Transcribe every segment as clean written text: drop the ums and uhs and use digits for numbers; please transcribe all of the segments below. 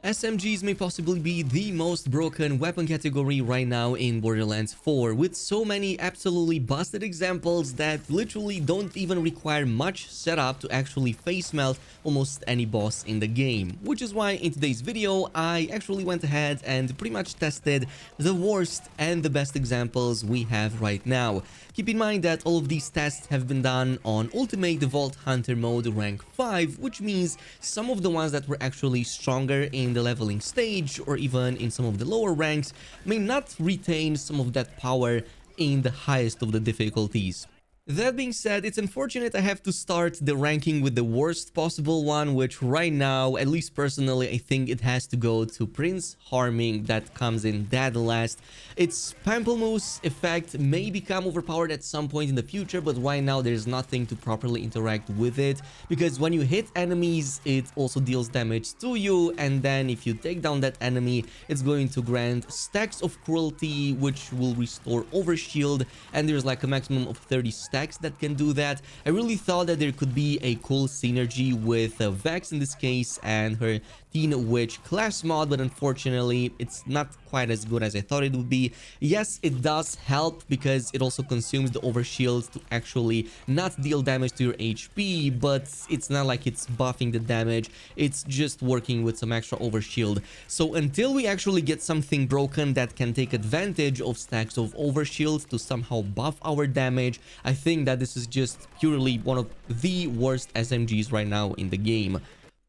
SMGs may possibly be the most broken weapon category right now in Borderlands 4, with so many absolutely busted examples that literally don't even require much setup to actually face melt almost any boss in the game. Which is why in today's video, I actually went ahead and pretty much tested the worst and the best examples we have right now. Keep in mind that all of these tests have been done on Ultimate Vault Hunter mode rank 5, which means some of the ones that were actually stronger in the leveling stage or even in some of the lower ranks may not retain some of that power in the highest of the difficulties. That being said, it's unfortunate I have to start the ranking with the worst possible one, which right now, at least personally, I think it has to go to Prince Harming that comes in dead last. Its Pamplemousse effect may become overpowered at some point in the future, but right now there's nothing to properly interact with it, because when you hit enemies, it also deals damage to you, and then if you take down that enemy, it's going to grant stacks of cruelty, which will restore overshield, and there's like a maximum of 30 stacks that can do that. I really thought that there could be a cool synergy with Vex in this case and her Teen Witch class mod, but unfortunately it's not quite as good as I thought it would be. Yes, it does help because it also consumes the overshield to actually not deal damage to your HP, but it's not like it's buffing the damage, it's just working with some extra overshield. So until we actually get something broken that can take advantage of stacks of overshield to somehow buff our damage, I think that this is just purely one of the worst SMGs right now in the game.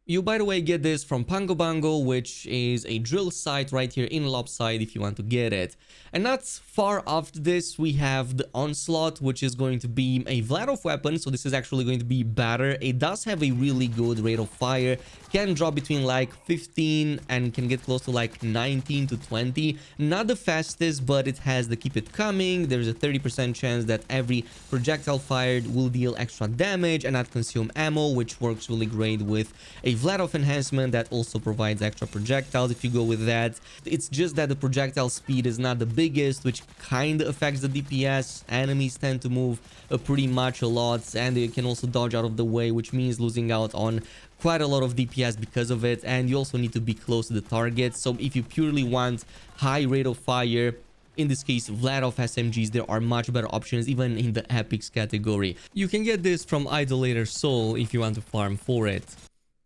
You, by the way, get this from Pango Bango, which is a drill site right here in Lopside if you want to get it. And not far after this, we have the Onslaught, which is going to be a Vladov weapon, so this is actually going to be better. It does have a really good rate of fire, can drop between like 15 and can get close to like 19 to 20. Not the fastest, but it has the keep it coming. There's a 30% chance that every projectile fired will deal extra damage and not consume ammo, which works really great with a Vladov enhancement that also provides extra projectiles if you go with that. It's just that the projectile speed is not the biggest, which kind of affects the DPS. Enemies tend to move pretty much a lot, and they can also dodge out of the way, which means losing out on quite a lot of DPS because of it. And you also need to be close to the target, so if you purely want high rate of fire, in this case Vladov SMGs, there are much better options even in the epics category. You can get this from Idolator Soul if you want to farm for it.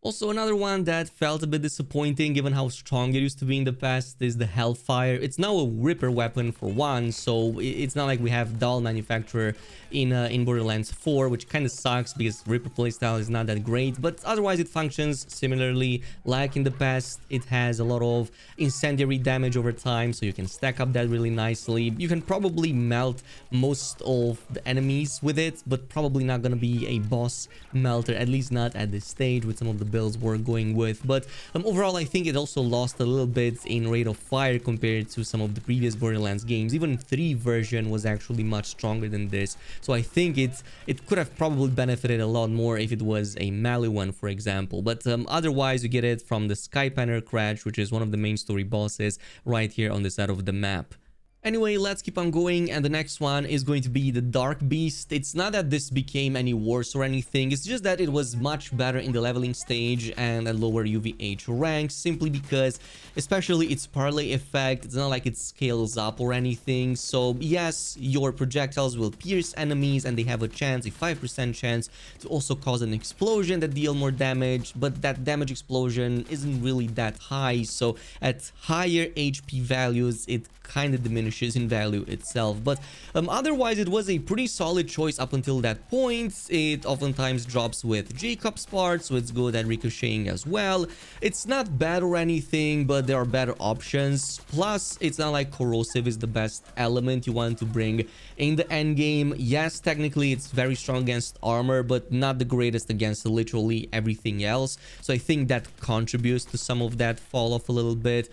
Also, another one that felt a bit disappointing given how strong it used to be in the past is the Hellfire. It's now a Ripper weapon for one, so it's not like we have dual manufacturer in Borderlands 4, which kind of sucks because Ripper playstyle is not that great, but otherwise it functions similarly like in the past. It has a lot of incendiary damage over time, so you can stack up that really nicely. You can probably melt most of the enemies with it, but probably not gonna be a boss melter, at least not at this stage with some of the builds we're going with. But overall, I think it also lost a little bit in rate of fire compared to some of the previous Borderlands games. Even 3 version was actually much stronger than this, so I think it could have probably benefited a lot more if it was a melee one, for example. But otherwise, you get it from the Skypanner Crash, which is one of the main story bosses right here on the side of the map. Anyway, let's keep on going, and the next one is going to be the Dark Beast. It's not that this became any worse or anything, it's just that it was much better in the leveling stage and at lower UVH ranks, simply because, especially its parlay effect, it's not like it scales up or anything. So yes, your projectiles will pierce enemies and they have a chance, a 5% chance, to also cause an explosion that deal more damage, but that damage explosion isn't really that high, so at higher HP values, it kind of diminishes in value itself. But otherwise, it was a pretty solid choice up until that point. It oftentimes drops with Jacob's part, so it's good at ricocheting as well. It's not bad or anything, but there are better options. Plus, it's not like corrosive is the best element you want to bring in the end game. Yes, technically it's very strong against armor, but not the greatest against literally everything else, so I think that contributes to some of that fall off a little bit.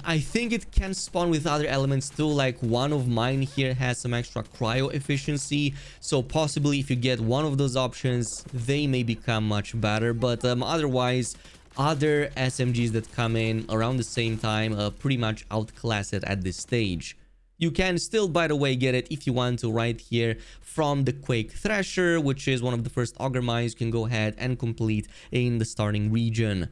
I think it can spawn with other elements too, like one of mine here has some extra cryo efficiency, so possibly if you get one of those options, they may become much better. But otherwise, other SMGs that come in around the same time pretty much outclass it at this stage. You can still, by the way, get it if you want to right here from the Quake Thresher, which is one of the first auger mines you can go ahead and complete in the starting region.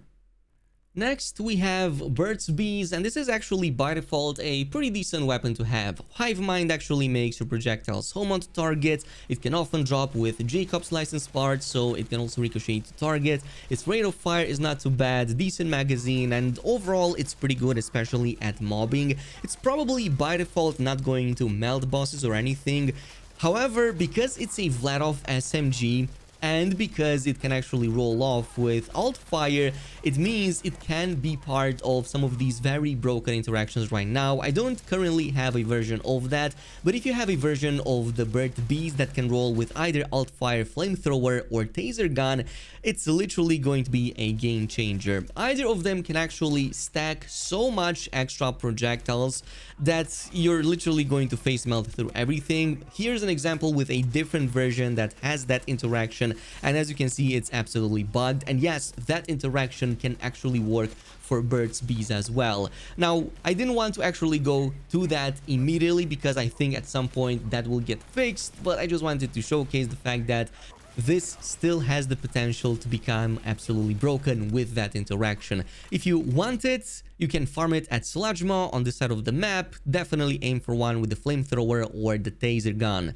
Next, we have Burt's Bees, and this is actually by default a pretty decent weapon to have. Hive Mind actually makes your projectiles home onto target. It can often drop with Jacob's license parts, so it can also ricochet to target. Its rate of fire is not too bad, decent magazine, and overall it's pretty good, especially at mobbing. It's probably by default not going to melt bosses or anything. However, because it's a Vladov SMG, and because it can actually roll off with alt fire, it means it can be part of some of these very broken interactions right now. I don't currently have a version of that, but if you have a version of the Bird Beast that can roll with either alt fire, flamethrower, or taser gun, it's literally going to be a game changer. Either of them can actually stack so much extra projectiles that you're literally going to face melt through everything. Here's an example with a different version that has that interaction, and as you can see, it's absolutely bugged. And yes, that interaction can actually work for Burt's Bees as well. Now, I didn't want to actually go to that immediately because I think at some point that will get fixed, but I just wanted to showcase the fact that this still has the potential to become absolutely broken with that interaction. If you want it, you can farm it at Sludgemaw on this side of the map. Definitely aim for one with the flamethrower or the taser gun.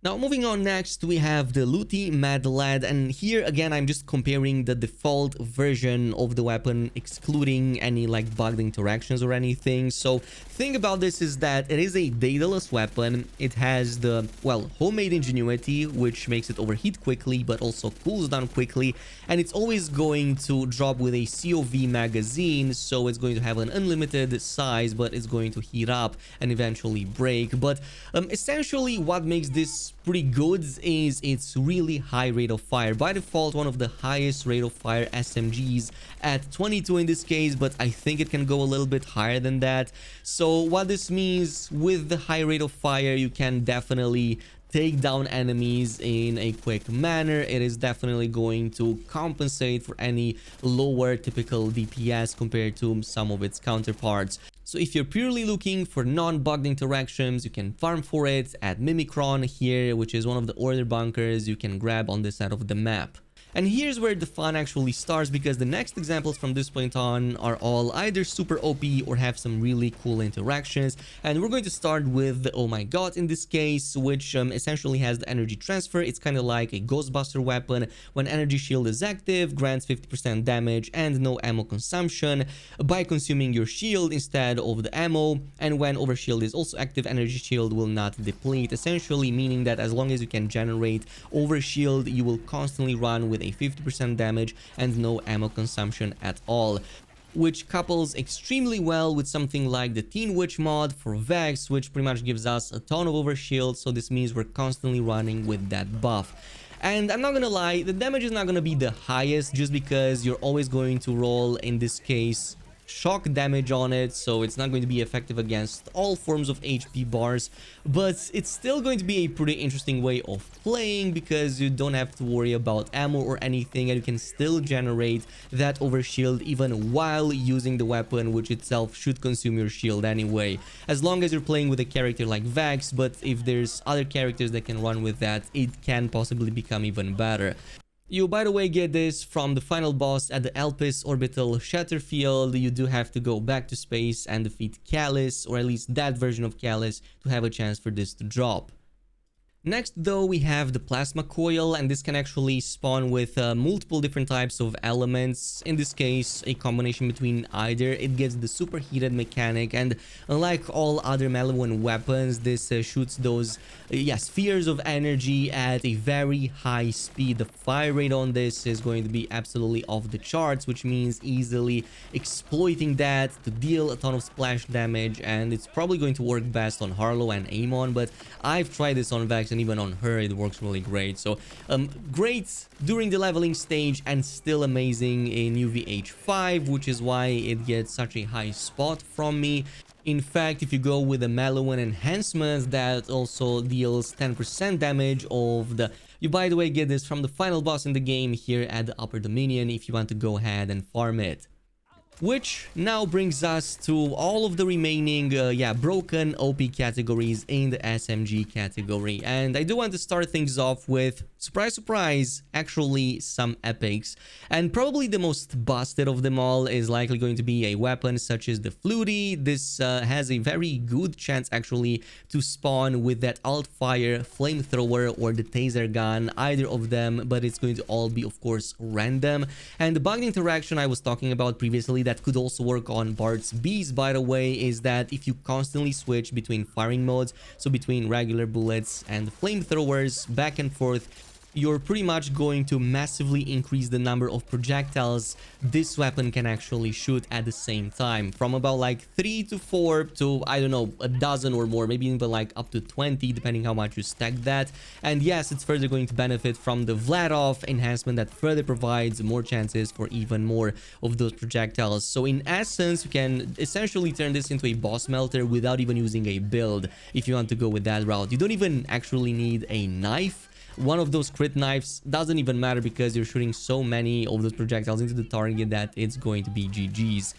Now, moving on, next we have the Looty Mad Lad, and here again I'm just comparing the default version of the weapon, excluding any like bugged interactions or anything. So thing about this is that it is a daedalus weapon. It has the, well, homemade ingenuity, which makes it overheat quickly but also cools down quickly, and it's always going to drop with a COV magazine, so it's going to have an unlimited size, but it's going to heat up and eventually break. But essentially what makes this pretty good is its really high rate of fire. By default, one of the highest rate of fire SMGs at 22 in this case, but I think it can go a little bit higher than that. So what this means, with the high rate of fire, you can definitely take down enemies in a quick manner. It is definitely going to compensate for any lower typical DPS compared to some of its counterparts. So if you're purely looking for non-bugged interactions, you can farm for it at Mimikron here, which is one of the order bunkers you can grab on this side of the map. And here's where the fun actually starts, because the next examples from this point on are all either super OP or have some really cool interactions. And we're going to start with the Oh My God in this case, which essentially has the energy transfer. It's kind of like a Ghostbuster weapon. When energy shield is active, grants 50% damage and no ammo consumption by consuming your shield instead of the ammo. And when overshield is also active, energy shield will not deplete, essentially meaning that as long as you can generate overshield, you will constantly run with a 50% damage and no ammo consumption at all, which couples extremely well with something like the Teen Witch mod for Vex, which pretty much gives us a ton of overshield. So this means we're constantly running with that buff. And I'm not gonna lie, the damage is not gonna be the highest, just because you're always going to roll, in this case, shock damage on it, so it's not going to be effective against all forms of HP bars, but it's still going to be a pretty interesting way of playing, because you don't have to worry about ammo or anything, and you can still generate that overshield even while using the weapon, which itself should consume your shield anyway, as long as you're playing with a character like Vex. But if there's other characters that can run with that, it can possibly become even better. You, by the way, get this from the final boss at the Elpis Orbital Shatterfield. You do have to go back to space and defeat Callus, or at least that version of Callus, to have a chance for this to drop. Next, though, we have the Plasma Coil, and this can actually spawn with multiple different types of elements. In this case, a combination between either. It gives the superheated mechanic, and unlike all other Malevolent weapons, this shoots those spheres of energy at a very high speed. The fire rate on this is going to be absolutely off the charts, which means easily exploiting that to deal a ton of splash damage, and it's probably going to work best on Harlow and Amon, but I've tried this on Vex, and even on her it works really great. So great during the leveling stage, and still amazing in UVH5, which is why it gets such a high spot from me. In fact, if you go with the Malevolent enhancement, that also deals 10% damage of the... You, by the way, get this from the final boss in the game here at the Upper Dominion if you want to go ahead and farm it. Which now brings us to all of the remaining broken OP categories in the SMG category. And I do want to start things off with Surprise, surprise, actually some epics. And probably the most busted of them all is likely going to be a weapon such as the Flutie. This has a very good chance actually to spawn with that alt-fire, flamethrower, or the taser gun, either of them, but it's going to all be, of course, random. And the bugged interaction I was talking about previously that could also work on Bart's Bees, by the way, is that if you constantly switch between firing modes, so between regular bullets and flamethrowers, back and forth, you're pretty much going to massively increase the number of projectiles this weapon can actually shoot at the same time, from about like 3 to 4 to, I don't know, a dozen or more, maybe even like up to 20, depending how much you stack that. And yes, it's further going to benefit from the Vladov enhancement that further provides more chances for even more of those projectiles. So in essence, you can essentially turn this into a boss melter without even using a build if you want to go with that route. You don't even actually need a knife. One of those crit knives doesn't even matter because you're shooting so many of those projectiles into the target that it's going to be GG's.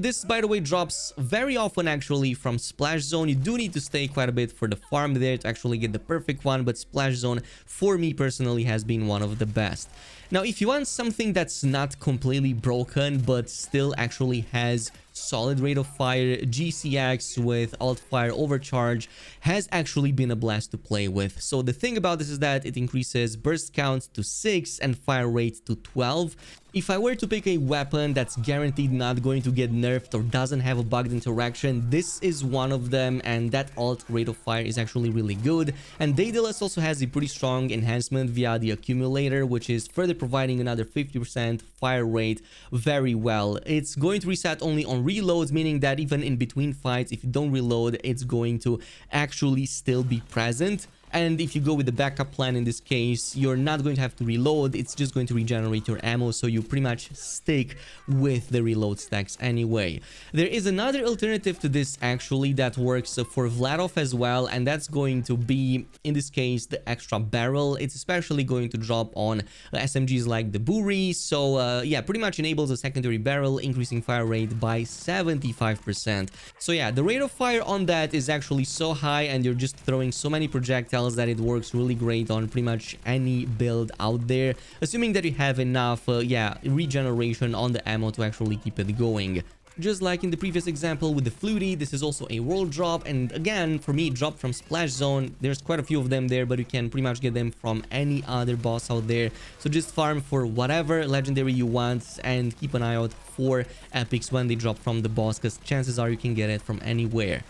This, by the way, drops very often actually from Splash Zone. You do need to stay quite a bit for the farm there to actually get the perfect one, but Splash Zone, for me personally, has been one of the best. Now, if you want something that's not completely broken, but still actually has solid rate of fire, GCX with alt-fire overcharge has actually been a blast to play with. So the thing about this is that it increases burst count to 6 and fire rate to 12. If I were to pick a weapon that's guaranteed not going to get nerfed or doesn't have a bugged interaction, this is one of them, and that alt rate of fire is actually really good. And Daedalus also has a pretty strong enhancement via the accumulator, which is further providing another 50% fire rate very well. It's going to reset only on reloads, meaning that even in between fights, if you don't reload, it's going to actually still be present. And if you go with the backup plan in this case, you're not going to have to reload, it's just going to regenerate your ammo, so you pretty much stick with the reload stacks anyway. There is another alternative to this actually that works for Vladov as well, and that's going to be, in this case, the extra barrel. It's especially going to drop on SMGs like the Buri, so yeah, pretty much enables a secondary barrel, increasing fire rate by 75%. So yeah, the rate of fire on that is actually so high, and you're just throwing so many projectiles that it works really great on pretty much any build out there, assuming that you have enough regeneration on the ammo to actually keep it going. Just like in the previous example with the Flutie, this is also a world drop, and again, for me, dropped from Splash Zone. There's quite a few of them there, but you can pretty much get them from any other boss out there. So just farm for whatever legendary you want and keep an eye out for epics when they drop from the boss, because chances are you can get it from anywhere.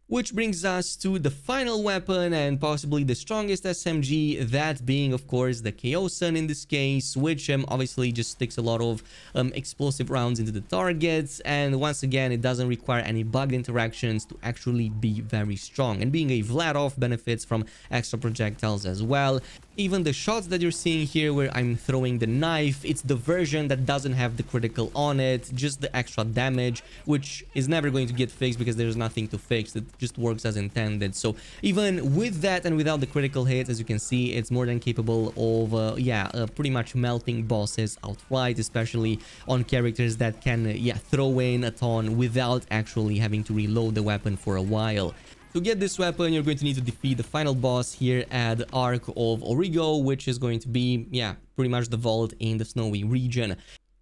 Which brings us to the final weapon and possibly the strongest SMG, that being, of course, the KO Sun in this case, which obviously just sticks a lot of explosive rounds into the targets. And once again, it doesn't require any bugged interactions to actually be very strong. And being a Vladov benefits from extra projectiles as well. Even the shots that you're seeing here where I'm throwing the knife, it's the version that doesn't have the critical on it, just the extra damage, which is never going to get fixed because there's nothing to fix. It just works as intended. So even with that and without the critical hits, as you can see, it's more than capable of pretty much melting bosses outright, especially on characters that can throw in a ton without actually having to reload the weapon for a while. To get this weapon, you're going to need to defeat the final boss here at the Ark of Origo, which is going to be, pretty much the vault in the snowy region.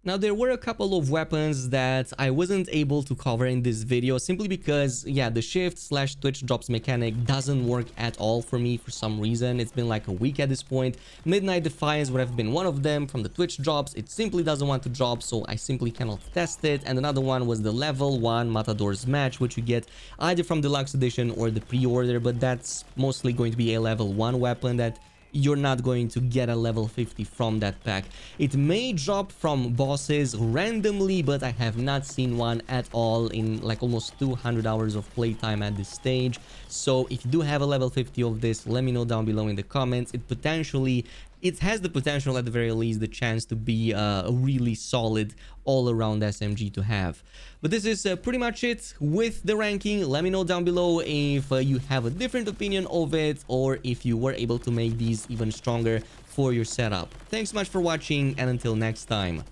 Now, there were a couple of weapons that I wasn't able to cover in this video simply because, the shift/twitch drops mechanic doesn't work at all for me for some reason. It's been like a week at this point. Midnight Defiance would have been one of them from the Twitch drops. It simply doesn't want to drop, so I simply cannot test it. And another one was the level 1 Matador's Match, which you get either from Deluxe Edition or the pre-order, but that's mostly going to be a level 1 weapon that you're not going to get a level 50 from that pack. It may drop from bosses randomly, but I have not seen one at all in like almost 200 hours of playtime at this stage. So if you do have a level 50 of this, let me know down below in the comments. It has the potential, at the very least, the chance to be a really solid all-around SMG to have. But this is pretty much it with the ranking. Let me know down below if you have a different opinion of it, or if you were able to make these even stronger for your setup. Thanks so much for watching, and until next time.